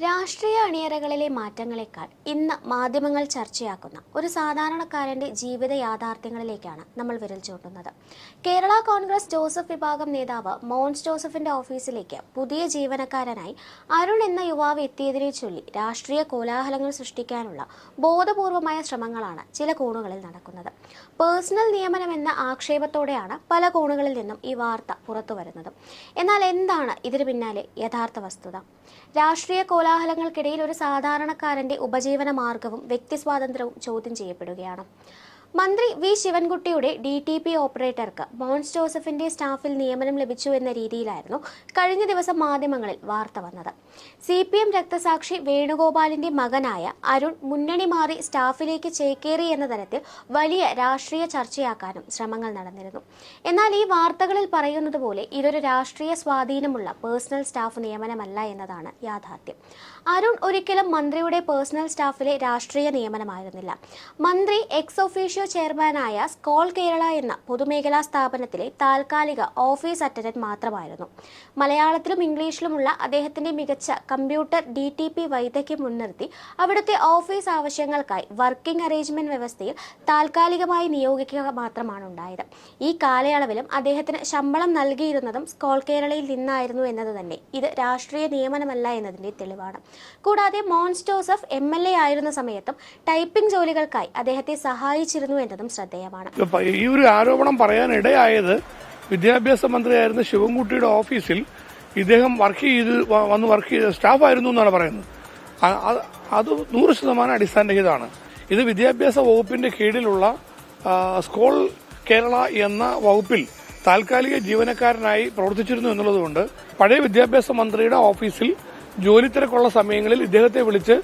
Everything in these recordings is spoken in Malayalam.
രാഷ്ട്രീയ അണിയറകളിലെ മാറ്റങ്ങളെക്കാൾ ഇന്ന് മാധ്യമങ്ങൾ ചർച്ചയാക്കുന്ന ഒരു സാധാരണക്കാരന്റെ ജീവിത യാഥാർത്ഥ്യങ്ങളിലേക്കാണ് നമ്മൾ വിരൽ ചൂണ്ടുന്നത്. കേരള കോൺഗ്രസ് ജോസഫ് വിഭാഗം നേതാവ് മോൻസ് ജോസഫിന്റെ ഓഫീസിലേക്ക് പുതിയ ജീവനക്കാരനായി അരുൺ എന്ന യുവാവ് എത്തിയതിനെ ചൊല്ലി രാഷ്ട്രീയ കോലാഹലങ്ങൾ സൃഷ്ടിക്കാനുള്ള ബോധപൂർവമായ ശ്രമങ്ങളാണ് ചില കോണുകളിൽ നടക്കുന്നത്. പേഴ്സണൽ നിയമനം എന്ന ആക്ഷേപത്തോടെയാണ് പല കോണുകളിൽ നിന്നും ഈ വാർത്ത പുറത്തുവരുന്നത്. എന്നാൽ എന്താണ് ഇതിന് പിന്നാലെ യഥാർത്ഥ വസ്തുത? രാഷ്ട്രീയ കോലാഹലങ്ങൾക്കിടയിൽ ഒരു സാധാരണക്കാരന്റെ ഉപജീവന മാർഗവും വ്യക്തി സ്വാതന്ത്ര്യവും ചോദ്യം ചെയ്യപ്പെടുകയാണ്. മന്ത്രി വി ശിവൻകുട്ടിയുടെ DTP ഓപ്പറേറ്റർക്ക് മോൻസ് ജോസഫിന്റെ സ്റ്റാഫിൽ നിയമനം ലഭിച്ചു എന്ന രീതിയിലായിരുന്നു കഴിഞ്ഞ ദിവസം മാധ്യമങ്ങളിൽ വാർത്ത വന്നത്. CPM രക്തസാക്ഷി വേണുഗോപാലിന്റെ മകനായ അരുൺ മുന്നണി മാറി സ്റ്റാഫിലേക്ക് ചേക്കേറി എന്ന തരത്തിൽ വലിയ രാഷ്ട്രീയ ചർച്ചയാക്കാനും ശ്രമങ്ങൾ നടന്നിരുന്നു. എന്നാൽ ഈ വാർത്തകളിൽ പറയുന്നത് പോലെ ഇതൊരു രാഷ്ട്രീയ സ്വാധീനമുള്ള പേഴ്സണൽ സ്റ്റാഫ് നിയമനമല്ല എന്നതാണ് യാഥാർത്ഥ്യം. അരുൺ ഒരിക്കലും മന്ത്രിയുടെ പേഴ്സണൽ സ്റ്റാഫിലെ രാഷ്ട്രീയ നിയമനമായിരുന്നില്ല. മന്ത്രി എക്സ് ഒഫീഷ്യോ ചെയർമാനായ സ്കോൾ കേരള എന്ന പൊതുമേഖലാ സ്ഥാപനത്തിലെ താൽക്കാലിക ഓഫീസ് അറ്റൻഡന്റ് മാത്രമായിരുന്നു. മലയാളത്തിലും ഇംഗ്ലീഷിലുമുള്ള അദ്ദേഹത്തിന്റെ മികച്ച കമ്പ്യൂട്ടർ DTP വൈദഗ്ധ്യം മുൻനിർത്തി അവിടുത്തെ ഓഫീസ് ആവശ്യങ്ങൾക്കായി വർക്കിംഗ് അറേഞ്ച്മെന്റ് വ്യവസ്ഥയിൽ താൽക്കാലികമായി നിയോഗിക്കുക മാത്രമാണ് ഉണ്ടായത്. ഈ കാലയളവിലും അദ്ദേഹത്തിന് ശമ്പളം നൽകിയിരുന്നതും സ്കോൾ കേരളയിൽ നിന്നായിരുന്നു എന്നത് തന്നെ ഇത് രാഷ്ട്രീയ നിയമനമല്ല എന്നതിന്റെ തെളിവാണ്. കൂടാതെ മോൻസ് ജോസഫ് MLA ആയിരുന്ന സമയത്തും ടൈപ്പിംഗ് ജോലികൾക്കായി അദ്ദേഹത്തെ സഹായിച്ചിരുന്നു എന്നതും ശ്രദ്ധേയമാണ്. ഈ ഒരു ആരോപണം പറയാനിടയായത് വിദ്യാഭ്യാസ മന്ത്രിയായിരുന്ന ശിവൻകുട്ടിയുടെ ഓഫീസിൽ ഇദ്ദേഹം വർക്ക് ചെയ്ത സ്റ്റാഫായിരുന്നു എന്നാണ് പറയുന്നത്. അത് 100% അടിസ്ഥാനരഹിതമാണ്. ഇത് വിദ്യാഭ്യാസ വകുപ്പിന്റെ കീഴിലുള്ള സ്കോൾ കേരള എന്ന വകുപ്പിൽ താൽക്കാലിക ജീവനക്കാരനായി പ്രവർത്തിച്ചിരുന്നു എന്നുള്ളതുകൊണ്ട് പഴയ വിദ്യാഭ്യാസ മന്ത്രിയുടെ ഓഫീസിൽ ജോലി തിരക്കുള്ള സമയങ്ങളിൽ ഇദ്ദേഹത്തെ വിളിച്ച്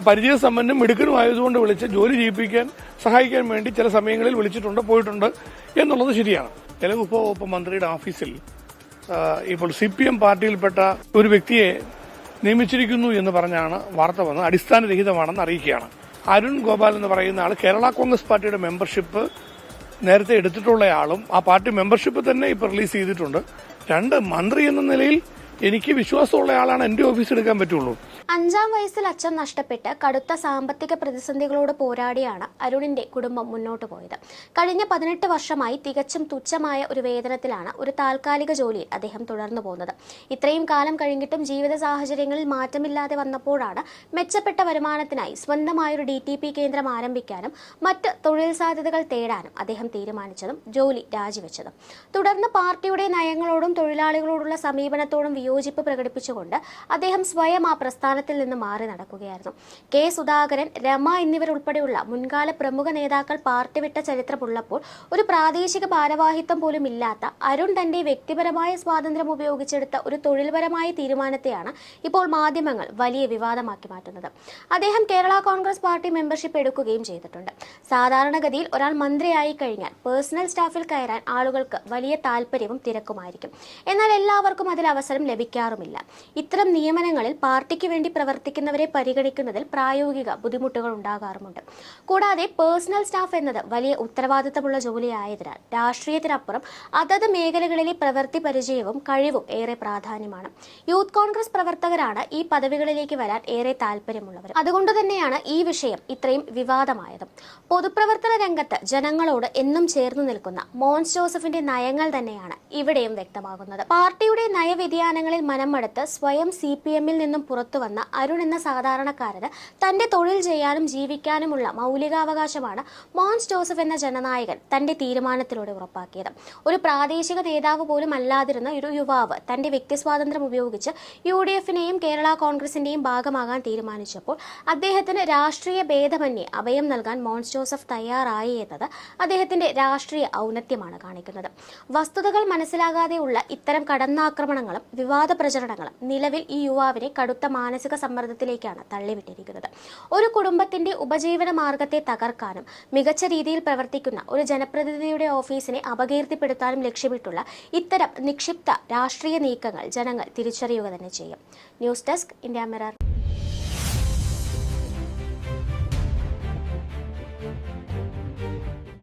പരിചയസമ്പന്നം മിടുക്കനുമായതുകൊണ്ട് വിളിച്ച് ജോലി ചെയ്യിപ്പിക്കാൻ സഹായിക്കാൻ വേണ്ടി ചില സമയങ്ങളിൽ വിളിച്ചിട്ടുണ്ട്, പോയിട്ടുണ്ട് എന്നുള്ളത് ശരിയാണ്. ചില ഉപവകുപ്പ് മന്ത്രിയുടെ ഓഫീസിൽ ഇപ്പോൾ CPM പാർട്ടിയിൽപ്പെട്ട ഒരു വ്യക്തിയെ നിയമിച്ചിരിക്കുന്നു എന്ന് പറഞ്ഞാണ് വാർത്ത വന്നത്. അടിസ്ഥാനരഹിതമാണെന്ന് അറിയിക്കുകയാണ്. അരുൺ ഗോപാൽ എന്ന് പറയുന്ന ആൾ കേരള കോൺഗ്രസ് പാർട്ടിയുടെ മെമ്പർഷിപ്പ് നേരത്തെ എടുത്തിട്ടുള്ളയാളും ആ പാർട്ടി മെമ്പർഷിപ്പ് തന്നെ ഇപ്പോൾ റിലീസ് ചെയ്തിട്ടുണ്ട്. മന്ത്രി എന്ന നിലയിൽ എനിക്ക് വിശ്വാസമുള്ള ആളാണ് എന്റെ ഓഫീസ് എടുക്കാൻ പറ്റുള്ളൂ. 5-ാം വയസ്സിൽ അച്ഛൻ നഷ്ടപ്പെട്ട് കടുത്ത സാമ്പത്തിക പ്രതിസന്ധികളോട് പോരാടിയാണ് അരുണിന്റെ കുടുംബം മുന്നോട്ട് പോയത്. കഴിഞ്ഞ 18 വർഷമായി തികച്ചും തുച്ഛമായ ഒരു വേതനത്തിലാണ് ഒരു താൽക്കാലിക ജോലിയിൽ അദ്ദേഹം തുടർന്നു പോകുന്നത്. ഇത്രയും കാലം കഴിഞ്ഞിട്ടും ജീവിത സാഹചര്യങ്ങളിൽ മാറ്റമില്ലാതെ വന്നപ്പോഴാണ് മെച്ചപ്പെട്ട വരുമാനത്തിനായി സ്വന്തമായൊരു DTP കേന്ദ്രം ആരംഭിക്കാനും മറ്റ് തൊഴിൽ സാധ്യതകൾ തേടാനും അദ്ദേഹം തീരുമാനിച്ചതും ജോലി രാജിവെച്ചതും. തുടർന്ന് പാർട്ടിയുടെ നയങ്ങളോടും തൊഴിലാളികളോടുള്ള സമീപനത്തോടും വിയോജിപ്പ് പ്രകടിപ്പിച്ചുകൊണ്ട് അദ്ദേഹം സ്വയം ആ പ്രസ്ഥാനത്തിൽ നിന്ന് മാറി നടക്കുകയായിരുന്നു. K. സുധാകരൻ, രമ എന്നിവരുൾപ്പെടെയുള്ള മുൻകാല പ്രമുഖ നേതാക്കൾ പാർട്ടി വിട്ട ചരിത്രമുള്ളപ്പോൾ ഒരു പ്രാദേശിക ഭാരവാഹിത്വം പോലും ഇല്ലാത്ത അരുൺ തന്റെ വ്യക്തിപരമായ സ്വാതന്ത്ര്യം ഉപയോഗിച്ചെടുത്ത ഒരു തൊഴിൽപരമായ തീരുമാനത്തെയാണ് ഇപ്പോൾ മാധ്യമങ്ങൾ വലിയ വിവാദമാക്കി മാറ്റുന്നത്. അദ്ദേഹം കേരള കോൺഗ്രസ് പാർട്ടി മെമ്പർഷിപ്പ് എടുക്കുകയും ചെയ്തിട്ടുണ്ട്. സാധാരണഗതിയിൽ ഒരാൾ മന്ത്രിയായി കഴിഞ്ഞാൽ പേഴ്സണൽ സ്റ്റാഫിൽ കയറാൻ ആളുകൾക്ക് വലിയ താല്പര്യവും തിരക്കുമായിരിക്കും. എന്നാൽ എല്ലാവർക്കും അതിൽ അവസരം ലഭിക്കാറുമില്ല. ഇത്തരം നിയമനങ്ങളിൽ പാർട്ടിക്ക് വേണ്ടി പ്രവർത്തിക്കുന്നവരെ പരിഗണിക്കുന്നതിൽ പ്രായോഗിക ബുദ്ധിമുട്ടുകൾ ഉണ്ടാകാറുമുണ്ട്. കൂടാതെ പേഴ്സണൽ സ്റ്റാഫ് എന്നത് വലിയ ഉത്തരവാദിത്തമുള്ള ജോലിയായതിനാൽ രാഷ്ട്രീയത്തിനപ്പുറം അതത് മേഖലകളിലെ പ്രവൃത്തി പരിചയവും കഴിവും ഏറെ പ്രാധാന്യമാണ്. യൂത്ത് കോൺഗ്രസ് പ്രവർത്തകരാണ് ഈ പദവികളിലേക്ക് വരാൻ ഏറെ താല്പര്യമുള്ളവർ. അതുകൊണ്ട് തന്നെയാണ് ഈ വിഷയം ഇത്രയും വിവാദമായതും. പൊതുപ്രവർത്തന രംഗത്ത് ജനങ്ങളോട് എന്നും ചേർന്നു നിൽക്കുന്ന മോൻസ് ജോസഫിന്റെ നയങ്ങൾ തന്നെയാണ് ഇവിടെയും വ്യക്തമാകുന്നത്. പാർട്ടിയുടെ നയവ്യതിയാനങ്ങളിൽ മനംമടുത്ത് സ്വയം CPM-ൽ നിന്നും പുറത്തുവന്ന അരുൺ എന്ന സാധാരണക്കാരന് തന്റെ തൊഴിൽ ചെയ്യാനും ജീവിക്കാനുമുള്ള മൗലികാവകാശമാണ് മോൻസ് ജോസഫ് എന്ന ജനനായകൻ തന്റെ തീരുമാനത്തിലൂടെ ഉറപ്പാക്കിയത്. ഒരു പ്രാദേശിക നേതാവ് പോലും അല്ലാതിരുന്ന ഒരു യുവാവ് തന്റെ വ്യക്തി സ്വാതന്ത്ര്യം ഉപയോഗിച്ച് UDF-നെയും കേരള കോൺഗ്രസിന്റെയും ഭാഗമാകാൻ തീരുമാനിച്ചപ്പോൾ അദ്ദേഹത്തിന് രാഷ്ട്രീയ ഭേദമന്യേ അഭയം നൽകാൻ മോൻസ് ജോസഫ് തയ്യാറായി എന്നത് അദ്ദേഹത്തിന്റെ രാഷ്ട്രീയ ഔന്നത്യമാണ് കാണിക്കുന്നത്. വസ്തുതകൾ മനസ്സിലാകാതെയുള്ള ഇത്തരം കടന്നാക്രമണങ്ങളും വിവാദ പ്രചരണങ്ങളും നിലവിൽ ഈ യുവാവിനെ കടുത്ത മാനസിക സമ്മർദ്ദത്തിലേക്കാണ് തള്ളിവിട്ടിരിക്കുന്നത്. ഒരു കുടുംബത്തിന്റെ ഉപജീവന മാർഗത്തെ തകർക്കാനും മികച്ച രീതിയിൽ പ്രവർത്തിക്കുന്ന ഒരു ജനപ്രതിനിധിയുടെ ഓഫീസിനെ അപകീർത്തിപ്പെടുത്താനും ലക്ഷ്യമിട്ടുള്ള ഇത്തരം നിക്ഷിപ്ത രാഷ്ട്രീയ നീക്കങ്ങൾ ജനങ്ങൾ തിരിച്ചറിയുക തന്നെ ചെയ്യും. News desk, India mirror.